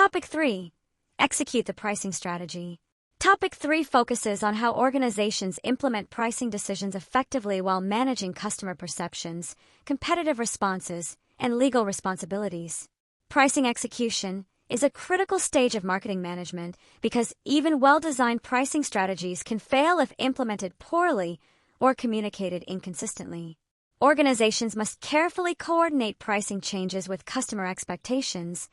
Topic 3. Execute the pricing strategy. Topic 3 focuses on how organizations implement pricing decisions effectively while managing customer perceptions, competitive responses, and legal responsibilities. Pricing execution is a critical stage of marketing management because even well-designed pricing strategies can fail if implemented poorly or communicated inconsistently. Organizations must carefully coordinate pricing changes with customer expectations,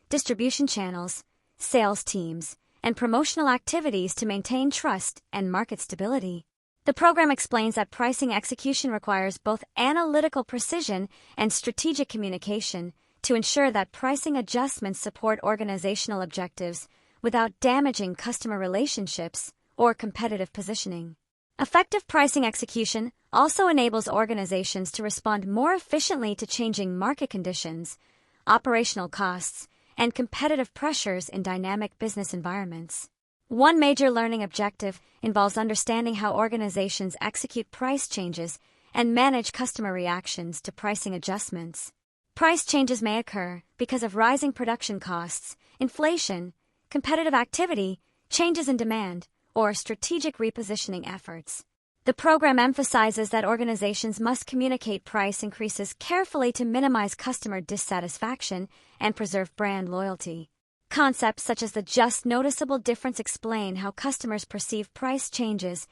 distribution channels, sales teams, and promotional activities to maintain trust and market stability. The program explains that pricing execution requires both analytical precision and strategic communication to ensure that pricing adjustments support organizational objectives without damaging customer relationships or competitive positioning. Effective pricing execution also enables organizations to respond more efficiently to changing market conditions, operational costs, and competitive pressures in dynamic business environments. One major learning objective involves understanding how organizations execute price changes and manage customer reactions to pricing adjustments. Price changes may occur because of rising production costs, inflation, competitive activity, changes in demand, or strategic repositioning efforts. The program emphasizes that organizations must communicate price increases carefully to minimize customer dissatisfaction and preserve brand loyalty. Concepts such as the just noticeable difference explain how customers perceive price changes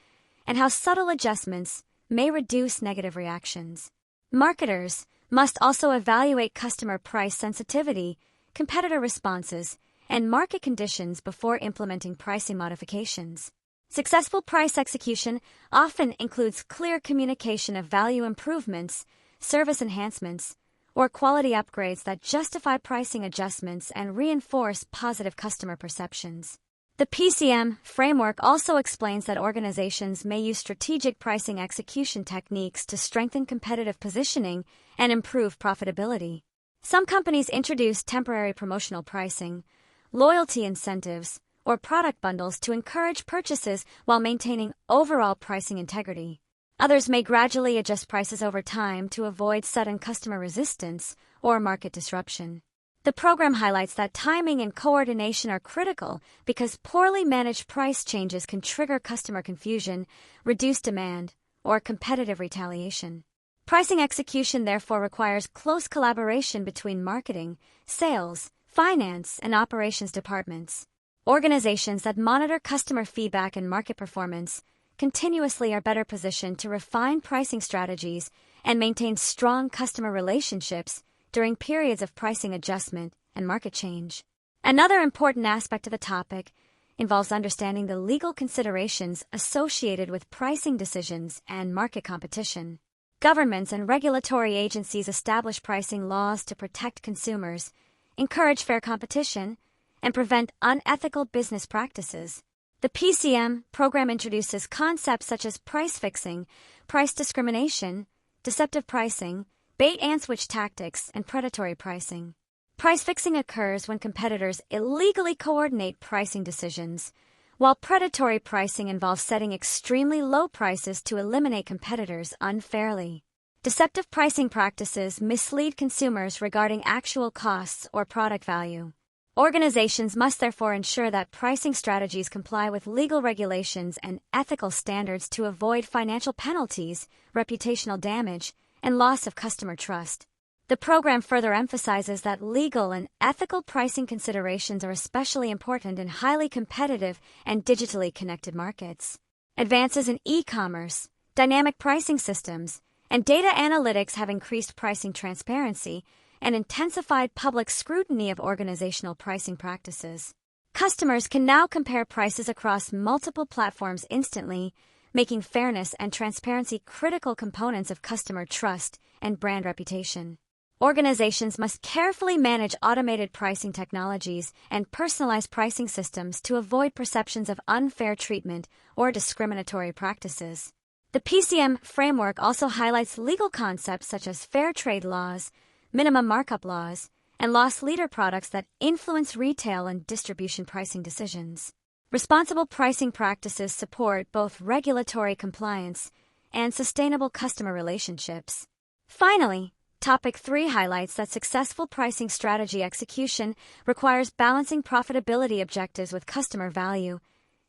and how subtle adjustments may reduce negative reactions. Marketers must also evaluate customer price sensitivity, competitor responses, and market conditions before implementing pricing modifications. Successful price execution often includes clear communication of value improvements, service enhancements, or quality upgrades that justify pricing adjustments and reinforce positive customer perceptions. The PCM framework also explains that organizations may use strategic pricing execution techniques to strengthen competitive positioning and improve profitability. Some companies introduce temporary promotional pricing, loyalty incentives, or product bundles to encourage purchases while maintaining overall pricing integrity. Others may gradually adjust prices over time to avoid sudden customer resistance or market disruption. The program highlights that timing and coordination are critical because poorly managed price changes can trigger customer confusion, reduce demand, or competitive retaliation. Pricing execution therefore requires close collaboration between marketing, sales, finance, and operations departments. Organizations that monitor customer feedback and market performance continuously are better positioned to refine pricing strategies and maintain strong customer relationships during periods of pricing adjustment and market change. Another important aspect of the topic involves understanding the legal considerations associated with pricing decisions and market competition. Governments and regulatory agencies establish pricing laws to protect consumers, encourage fair competition, and prevent unethical business practices. The PCM program introduces concepts such as price fixing, price discrimination, deceptive pricing, bait-and-switch tactics, and predatory pricing. Price fixing occurs when competitors illegally coordinate pricing decisions, while predatory pricing involves setting extremely low prices to eliminate competitors unfairly. Deceptive pricing practices mislead consumers regarding actual costs or product value. Organizations must therefore ensure that pricing strategies comply with legal regulations and ethical standards to avoid financial penalties, reputational damage, and loss of customer trust. The program further emphasizes that legal and ethical pricing considerations are especially important in highly competitive and digitally connected markets. Advances in e-commerce, dynamic pricing systems, and data analytics have increased pricing transparency and intensified public scrutiny of organizational pricing practices. Customers can now compare prices across multiple platforms instantly, making fairness and transparency critical components of customer trust and brand reputation. Organizations must carefully manage automated pricing technologies and personalized pricing systems to avoid perceptions of unfair treatment or discriminatory practices. The PCM framework also highlights legal concepts such as fair trade laws, minimum markup laws, and loss leader products that influence retail and distribution pricing decisions. Responsible pricing practices support both regulatory compliance and sustainable customer relationships. Finally, Topic 3 highlights that successful pricing strategy execution requires balancing profitability objectives with customer value,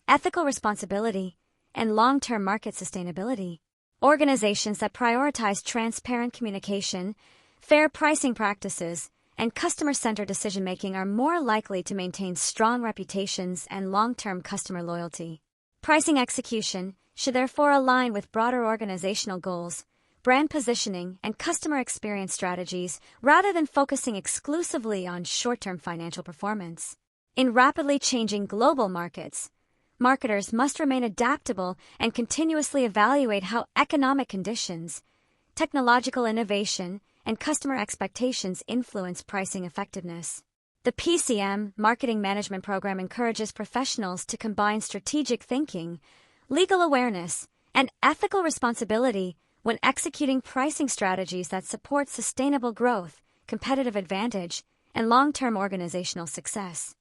ethical responsibility, and long-term market sustainability. Organizations that prioritize transparent communication, fair pricing practices, and customer-centered decision-making are more likely to maintain strong reputations and long-term customer loyalty. Pricing execution should therefore align with broader organizational goals, brand positioning, and customer experience strategies rather than focusing exclusively on short-term financial performance. In rapidly changing global markets, marketers must remain adaptable and continuously evaluate how economic conditions, technological innovation, and customer expectations influence pricing effectiveness. The PCM marketing management program encourages professionals to combine strategic thinking, legal awareness, and ethical responsibility when executing pricing strategies that support sustainable growth, competitive advantage, and long-term organizational success.